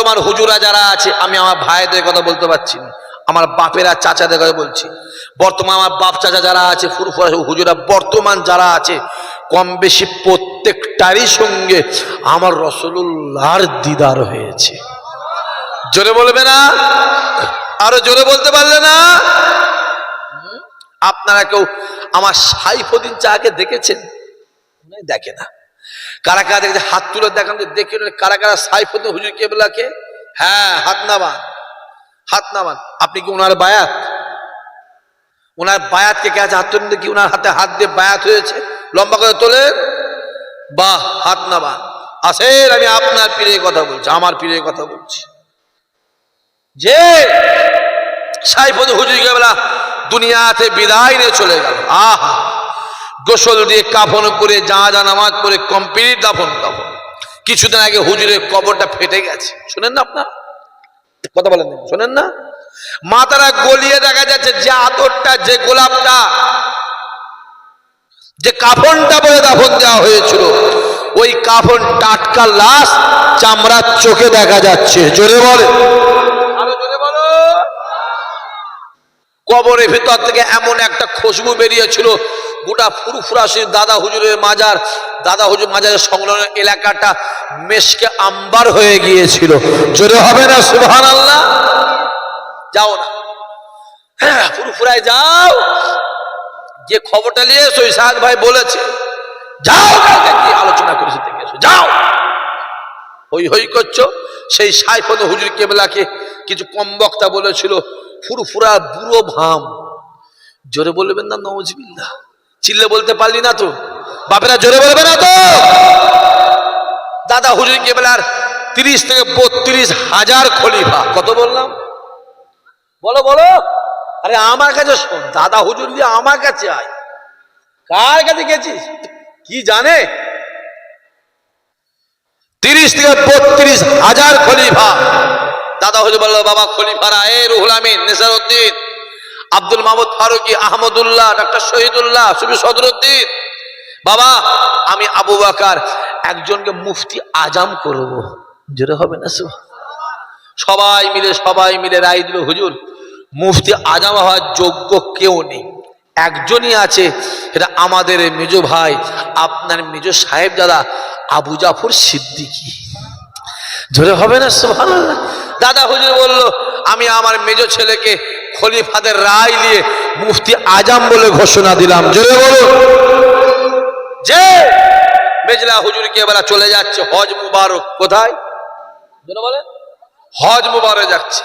বর্তমান হুজুরা যারা আছে, আমি আমার ভাইদের কথা বলতে পারছি না, আমার বাপেরা চাচাদের কথা বলছি, বর্তমান আমার বাপ চাচা যারা আছে, ফুরফুরা হুজুরা বর্তমান যারা আছে, কম বেশি প্রত্যেকটারই সঙ্গে আমার রাসূলুল্লাহর দিদার হয়েছে। জোরে বলবে না? আরো জোরে বলতে পারলে না? আপনারা কেউ আমার সাইফুদ্দিন চাকে দেখেছেন? দেখে না। কারা কারা দেখেছে হাত তুলে দেখান, দেখে কারা কারা সাইফুদ্দিন হুজুর কেবলাকে? হ্যাঁ, হাত নামান, হাত নামান। আপনি কি ওনার বায়াত? ওনার বায়াতকে কে আছে? হাত তুলে কি ওনার হাতে হাত দিয়ে বায়াত হয়েছে? লম্বা করে তোলেন, বাহ, হাত নামান। আসেন, আমি আপনার পীরের কথা বলছি, আমার পীরের কথা বলছি। যে সাইফুদ্দিন হুজুর কেবলা দুনিয়াতে বিদায় নিয়ে চলে গেল, আহা, গোসল দিয়ে কাফন করে জানাজা নামাজ পড়ে কমপ্লিট দাফন কাফন। কিছুদিন আগে হুজুরের কবরটা ফেটে গেছে, শুনেন না? আপনার কথা বলেন, শোনেন না? মাথাটা গলিয়ে দেখা যাচ্ছে, যে আতরটা, যে গোলাপটা, যে কাফনটা বলে দাফন দেওয়া হয়েছিল, ওই কাফন টাটকা লাশ চামড়ার চোখে দেখা যাচ্ছে। জোরে বলে, আরো জোরে বলো। কবরের ভিতর থেকে এমন একটা খুশবু বেরিয়েছিল, গোটা ফুরফুরাশির দাদা হুজুরের মাজার, দাদা হুজুর মাজারের সংলগ্ন এলাকাটা মেশকে আম্বার হয়ে গিয়েছিল। জোরে হবে না সুবহানাল্লাহ? যাও না, হ্যাঁ, ফুরফুরায় যাও, যে খবরটা নিয়ে এসো, ইসহাক ভাই বলেছে, যাও, কালকে কি আলোচনা করেছে দেখে এসো, যাও। হই হই করছো, সেই সাইফুদ্দিন হুজুর কেবলাকে কিছু কম বক্তা বলেছিল ফুরফুরা বুড়ো ভাম। জোরে বলবেন না নাউজুবিল্লাহ? চিল্লে বলতে পারলি না তো? বাপেরা জোরে বলবে না তো? দাদা হুজুর কেবলার 30 থেকে 32 হাজার খলিফা। কত বললাম? বলো বলো। আরে আমার কাছে শোন, দাদা হুজুর দিয়ে আমার কাছে আয়। কার কাছে গেছিস? কি জানে? 30 থেকে 32 হাজার খলিফা। দাদা হুজুর বলল, বাবা খলিফারা, এ রুহুল আমিন, নেসারউদ্দিন, আব্দুল মাহমুদ ফারুকি, আহমদুল্লাহ, ডক্টর শহীদুল্লাহ, সুবি সদরুদ্দিন, বাবা আমি আবু বকর একজনকে মুফতি আজম করব। জোরে হবে না? সবাই মিলে রায় দিল, হুজুর মুফতি আজম হওয়ার যোগ্য কেউ নেই, একজনই আছে, এটা আমাদের মেজ ভাই, আপনার মেজ সাহেব দাদা আবু জাফর সিদ্দিকী। জোরে হবে না সুবহানাল্লাহ? দাদা হুজুর বলল, আমি আমার মেজ ছেলেকে খলিফাদের রায় নিয়ে মুফতি আজম বলে ঘোষণা দিলাম। জোরে বলো। যে মেজলা হুজুরকে এবার চলে যাচ্ছে হজ মুবারক। কোথায়? জোরে বলেন। হজ মুবারক যাচ্ছে।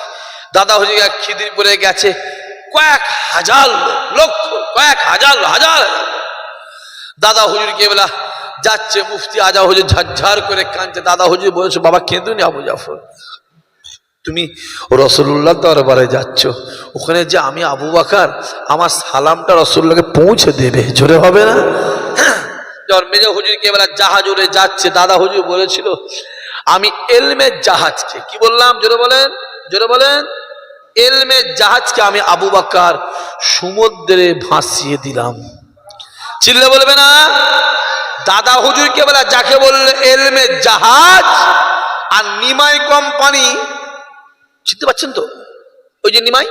দাদা হুজুর খিদিরপুরে গেছে, কয়েক হাজার লোক, কয়েক হাজার হাজার। দাদা হুজুরকে এবার যাচ্ছে, মুফতি আজম হুজুর ঝরঝর করে কাঁদছে। দাদা হুজুর বলেছে, বাবা কেঁদুনি আবু জাফর, তুমি রাসূলুল্লাহ দরবারে যাচ্ছ, ওখানে যে আমি আবু বকর, আমার সালামটা রাসূলুল্লাহকে পৌঁছে দেবে। জোরে হবে না? যখন মেজো হুজুরকে এবার জাহাজ উড়ে যাচ্ছে, দাদা হুজুর বলেছিল, আমি এলমের জাহাজকে, কি বললাম? জোরে বলেন, জোরে বলেন। এলমের জাহাজকে আমি আবু বকর সমুদ্রে ভাসিয়ে দিলাম। চিল্লে বলবে না? দাদা হুজুরকে বলা, যাকে বললে এলমের জাহাজ, আর নিমাই কোম্পানি, চিনতে পারছেন তো? ওই যে নিমাই,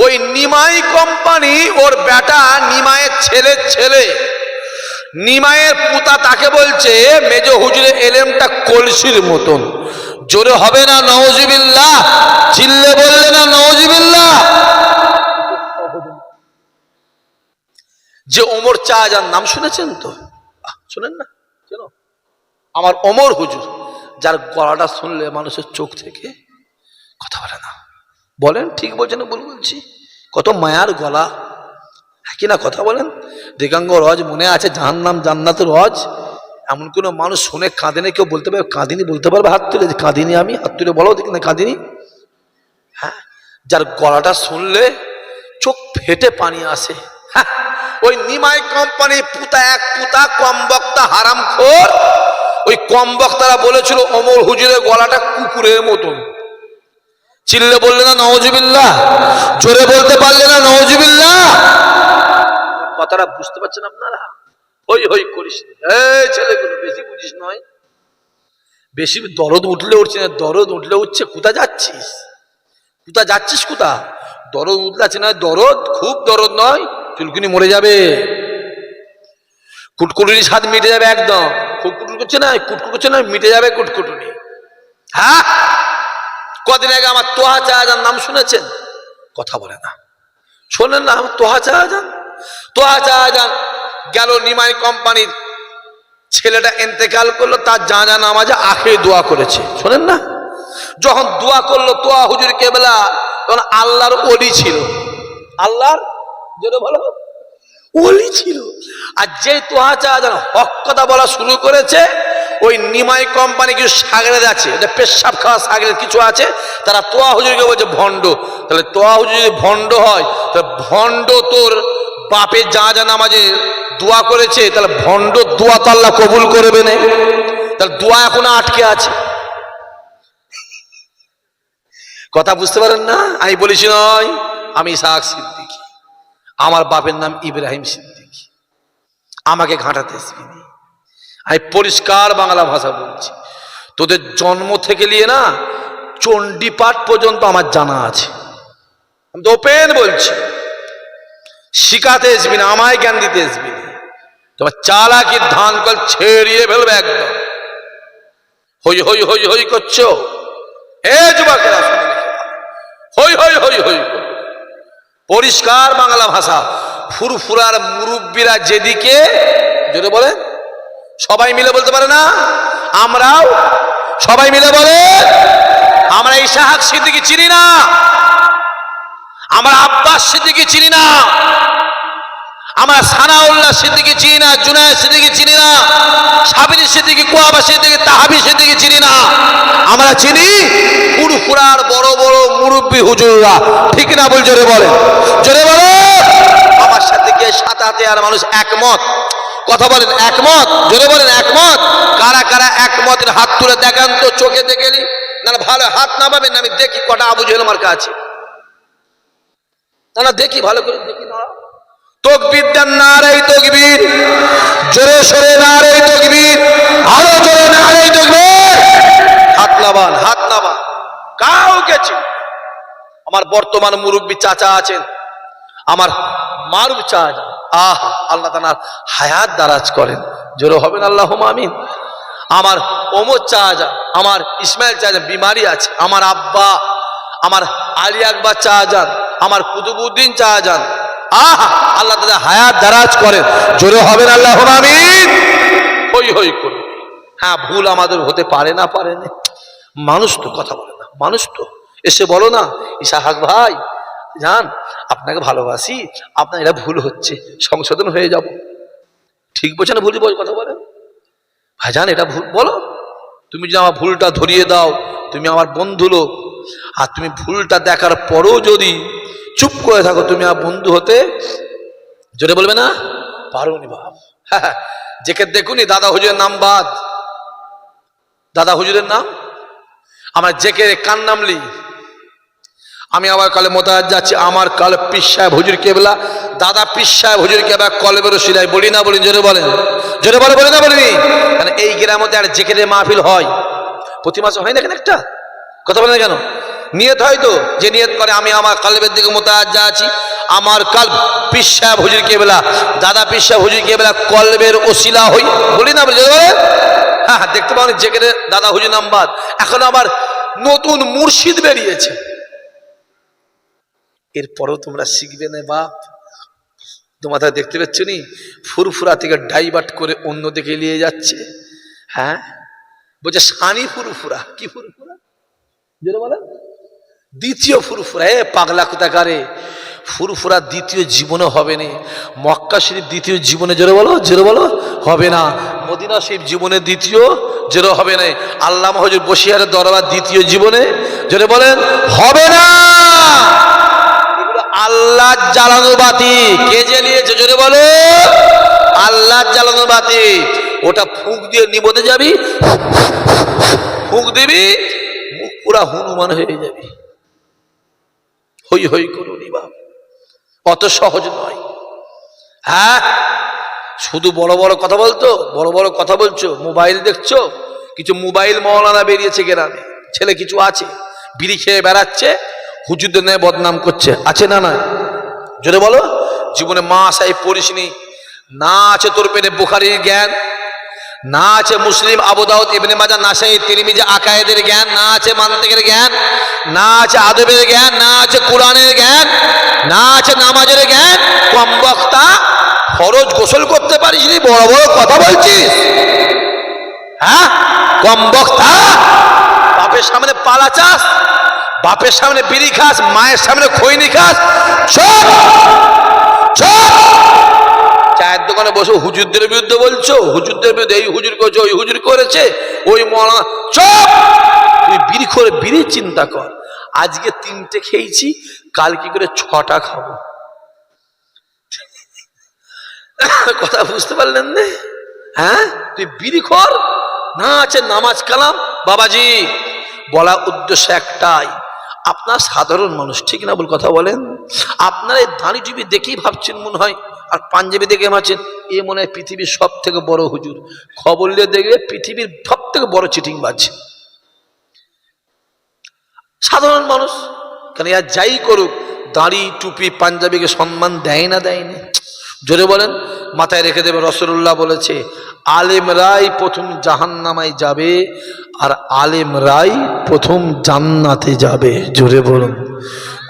ওই নিমাই কোম্পানি, ওর বেটা নিমাইয়ের ছেলে, নিমাইয়ের পুতা, তাকে বলছে মেজো হুজুরের এলেমটা কলসির মতন। জোরে হবে না নাউজুবিল্লাহ? চিল্লে বললে না নাউজুবিল্লাহ? যে ওমর চাচার নাম শুনেছেন তো? শুনেন না? চলো, আমার ওমর হুজুর, যার গলাটা শুনলে মানুষের চোখ থেকে কথা বলে না। বলেন ঠিক বলছেন না ভুল বলছি? কত মায়ার গলা, কিনা কথা বলেন। দেগাঙ্গ রজ মনে আছে, জাহান্নাম জান্নাতের রজ, এমন কোন মানুষ শুনে কাঁদেনি? কেউ বলতে পারবে কাঁদিনি? বলতে পারবে হাত তুলে কাঁদিনি? আমি হাত তুলে বলো দেখি না কাঁদিনি। হ্যাঁ, যার গলাটা শুনলে চোখ ফেটে পানি আসে। হ্যাঁ, ওই নিমাই কোম্পানি পুতা, এক পুতা কম বক্তা হারামখোর, ওই কম বক্তারা বলেছিল ওমর হুজুরের গলাটা কুকুরের মতন। চিল্লে বললে না নাউজুবিল্লাহ? জোরে বলতে পারলে না নাউজুবিল্লাহ? কথাটা বুঝতে পারছেন আপনারা? হই হই করিস, এই ছেলেগুলো বেশি বুঝিস নয়, বেশি দরদ উঠলে উঠছে না, দরদ উঠলে উঠছে। কোথায় যাচ্ছিস, কোথায় যাচ্ছিস, কোথা? দরদ উঠলে আছে না, দরদ খুব দরদ নয়, চুলকুনি মরে যাবে, কুটকুটুনি স্বাদ মিটে যাবে একদম। কুটকুটুনি করছে না, কুটকুট করছে না, মিটে যাবে কুটকুটুনি। হ্যাঁ, কদিন আগে আমার তোহা শাহজাহান নাম শুনেছেন? কথা বলে না, শোনেন না। তোহা শাহজাহান, তোহা শাহজাহান গেল নিমাই কোম্পানির, ছেলেটা ইন্তেকাল করলো, তার জানাজা নামাজে আখেরি দোয়া করেছে, শোনেন না? যখন দোয়া করলো তোহা হুজুর কেবলা, তখন আল্লাহর ওলি ছিল, আল্লাহর যেটা বলো ওলি ছিল। আর যে তোহা শাহজাহান হক কথা বলা শুরু করেছে, ওই নিমাই কোম্পানি কিছু সাগরেদ আছে, এটা পেশাব খাওয়া সাগরেদ কিছু আছে, তারা তোয়া হুজুরকে বলছে ভণ্ড। তাহলে তোয়া হুজুর যদি ভণ্ড হয়, তাহলে ভণ্ড তোর বাপের জানাজা নামাজে দোয়া করেছে, তাহলে ভণ্ড দোয়া তো আল্লাহ কবুল করবে না, তাহলে দোয়া এখনো আটকে আছে। কথা বুঝতে পারেন না? আমি বলেছি নয়, আমি ইসহাক সিদ্দিকী, আমার বাপের নাম ইব্রাহিম সিদ্দিকী, আমাকে ঘাঁটাতে আসবিনি। আমি পরিষ্কার বাংলা ভাষা বলছি, তোদের জন্ম থেকে নিয়ে না চণ্ডী পাঠ পর্যন্ত আমার জানা আছে। আমি তো ওপেন বলছি, শিখাতে আসবি না, আমায় জ্ঞান দিতে আসবি না। তোমার চালাকির ধান কল ছেড়িয়ে ফেলবে একদম। হই হই হই হই করছো, হে যুবকেরা, হই হই হই হই। পরিষ্কার বাংলা ভাষা, ফুরফুরার মুরব্বীরা যেদিকে, যদি বলেন সবাই মিলে বলতে পারে না, আমরাও সবাই মিলে বলে, আমরা ইসহাক সিদ্দিকী চিনি না, আমরা আব্বাস সিদ্দিকী চিনি না, আমরা সানাউল্লাহ সিদ্দিকী চিনি না, জুনায়েদ সিদ্দিকী চিনি না, সাবিরি সিদ্দিকী, কুয়াবা সিদ্দিকী, তাহাবি সিদ্দিকী চিনি না। আমরা চিনি ফুরফুরার বড় বড় মুরব্বী হুজুররা। ঠিক না বল? জোরে বলে, জোরে বলে। আমার সাথে গিয়ে ৭-৮ মানুষ একমত, কথা বলেন একমত, জোরে বলেন একমত। কারা কারা একমতের হাত তুলে দেখান তো, চোখে দেখেনি না? ভালো হাত না পাবেন, আমি দেখি কটা আবু জেহেল মার্কা আছে, না দেখি ভালো করে দেখি না। তকবীর দেন, নারে তকবীর, জোরে সরে নারে তকবীর, আরো জোরে নারে তকবীর। হাত নামান, হাত নামান, কাউকে চিনি। আমার বর্তমান মুরব্বী চাচা আছেন, আমার মারুফ চাচা, আল্লাহ তাআলা হায়াত দারাজ করেন, জোরে হবেন আল্লাহুম্মা আমিন। আমার ওমর চাচা, আমার ইসমাইল চাচা বিমারি আছে, আমার আব্বা, আমার আলী আকবর চাচা, আমার কুতুবউদ্দিন চাচা, আল্লাহ তাআলা হায়াত দারাজ করেন, জোরে হবেন আল্লাহুম্মা আমিন। হই হই করে। হ্যাঁ, ভুল আমাদের হতে পারে না, পারে না, মানুষ তো, কথা বলে না মানুষ তো। এসে বলো না, ইসহাক ভাই জান আপনাকে ভালোবাসি, আপনার এটা ভুল হচ্ছে, সংশোধন হয়ে যাব। ঠিক বলছে না, ভুল কথা বলেন ভাইজান, এটা ভুল বলো। তুমি যদি আমার ভুলটা ধরিয়ে দাও, তুমি আমার বন্ধু লোক, আর তুমি ভুলটা দেখার পরেও যদি চুপ করে থাকো, তুমি আমার বন্ধু হতে, জোরে বলবে না, পারোনি বাপ। হ্যাঁ, যেকে দেখুনি দাদা হুজুরের নাম বাদ, দাদা হুজুরের নাম, আমার যেকে কান নামলি, আমি আবার কালে মোতাহাজ যাচ্ছি, আমার কালে পীর সাহেব হুজুর কেবলা, দাদা পীর সাহেব হুজুর কেবলা কলবের শিলায়, বলি না বলি? জোরে বলেন, জোরে বলে, বলি না বলিনি? কারণ এই গ্রামে আর যেখানে মাহফিল হয়, প্রতি মাসে হয় না কেন একটা, কথা বলেন কেন? নিয়ত হয় তো, যে নিয়ত করে আমি আমার কলবের দিকে মোতাহাজ আছি, আমার কলব পীর সাহেব হুজুর কেবলা, দাদা পীর সাহেব হুজুর কেবলা কলবের ওসিলা হই, বলি না বলি? হ্যাঁ, দেখতে পাবেন যেখানে দাদা হুজুর নাম বাদ, এখন আবার নতুন মুর্শিদ বেরিয়েছে, এরপরও তোমরা শিখবে না বাপ। তোমাদের দেখতে পাচ্ছ নি, ফুরফুরা থেকে ডাইভার্ট করে অন্য দিকে নিয়ে যাচ্ছে। হ্যাঁ, বলছে সানি ফুরফুরা, কি ফুরফুরা যেন বলে, দ্বিতীয় ফুরফুরা। পাগলা কোথাকারে, ফুরফুরা দ্বিতীয় জীবনে হবে না, মক্কা শরীফ দ্বিতীয় জীবনে, জোরে বলো, জোরে বলো, হবে না। মদিনা শরীফ জীবনে দ্বিতীয়, জোরে হবে না। আল্লামা হুজুর বসিরহাটের দরবার দ্বিতীয় জীবনে, জোরে বলেন, হবে না। আল্লাহ জ্বালানো বাতি, কে জ্বালিয়েছে? জোরে বলো, আল্লাহ জ্বালানো বাতি। ওটা ফুঁক দিয়ে নিবতে যাবি, ফুঁক দিবি, মুখ পুরা হনুমান হয়ে যাবি। হই হই করুনি বাপ, অত সহজ নয়। হ্যাঁ, শুধু বড় বড় কথা বলতো, বড় বড় কথা বলছো, মোবাইল দেখছো, কিছু মোবাইল মৌলানা বেরিয়েছে গ্রামে, ছেলে কিছু আছে বিড়ি খেয়ে বেড়াচ্ছে, হুজুরদের নিয়ে বদনাম করছে, আছে না? না জোরে বলো। জীবনে মা সাহেব পড়িসনি, না আছে তোর পেটে বুখারীর জ্ঞান, না আছে মুসলিম, আবু দাউদ, ইবনে মাজাহ, নাসাই, তিরমিজি আকায়েদের জ্ঞান, না আছে মান্তিকের জ্ঞান, না আছে আদবের জ্ঞান, না আছে কোরআনের জ্ঞান, না আছে নামাজের জ্ঞান। কম বক্তা, ফরজ গোসল করতে পারিস নি, বড় বড় কথা বলছিস। হ্যাঁ, কম বক্তা, বাপের সামনে পালা চাস, বাপের সামনে বিড়ি খাস, মায়ের সামনে খৈনি খাস। চুপ চুপ। চায়ের দোকানে বসে হুজুরদের বিরুদ্ধে বলছো, হুজুরদের বিরুদ্ধে, এই হুজুর করেছে, ওই হুজুর করেছে, ওই মরা। চুপ। তুই বিড়ি করে বিড়ি চিন্তা কর, আজকে 3টে খেয়েছি, কাল কি করে 6টা খাবো। কথা বুঝতে পারলেন না? হ্যাঁ, তুই বিড়ি খর, না আছে নামাজ কালাম। বাবাজি বলা উদ্দেশ্য একটাই, আপনার সাধারণ মানুষ, ঠিক না বল কথা বলেন? আপনার এই দাড়ি টুপি দেখেই ভাবছেন মনে হয়, আর পাঞ্জাবি দেখে ভাবছেন এ মনে হয় পৃথিবীর সব থেকে বড় হুজুর। খবর নিয়ে দেখবে পৃথিবীর সব থেকে বড় চিটিং বাজ সাধারণ মানুষ। কেন আর যাই করুক, দাড়ি টুপি পাঞ্জাবিকে সম্মান দেয় না, দেয় না? জোরে বলেন। মাথায় রেখে দেবে, রাসূলুল্লাহ বলেছে আলেমরাই প্রথম জাহান্নামায় যাবে, আর আলেমরাই প্রথম জান্নাতে যাবে। জোরে বলুন।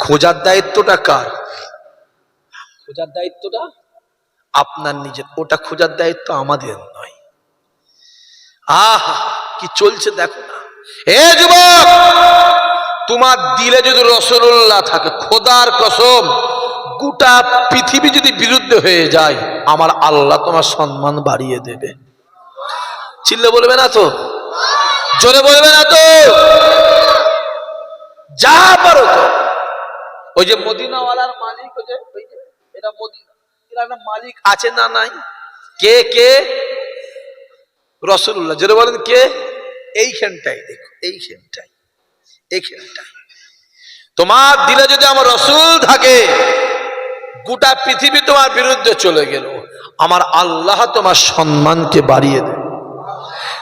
খোঁজার দায়িত্বটা কার? খোঁজার দায়িত্বটা আপনার নিজের, ওটা খোঁজার দায়িত্ব আমাদের নয়। আহা কি চলছে দেখো না। হে যুবক, তোমার দিলে যদি রাসূলুল্লাহ থাকে, খোদার কসম গোটা পৃথিবী যদি বিরুদ্ধে হয়ে যায়, আমার আল্লাহ তোমার সম্মান বাড়িয়ে দেবে। চিল্লে বলবে না তো? জোরে বলবে না তো? যা পারো তো। ওই যে মদিনাওয়ালার মালিক, ওই যে এটা মদিনা, এর একটা মালিক আছে না নাই? কে কে? রাসূলুল্লাহ। জোরে বলেন কে? এইখানটাই দেখো, এইখানটাই, এইখানটাই। তোমার দিলে যদি আমার রাসূল থাকে, গোটা পৃথিবী তোমার বিরুদ্ধে চলে গেল, আমার আল্লাহ তোমার সম্মানকে বাড়িয়ে দেবে।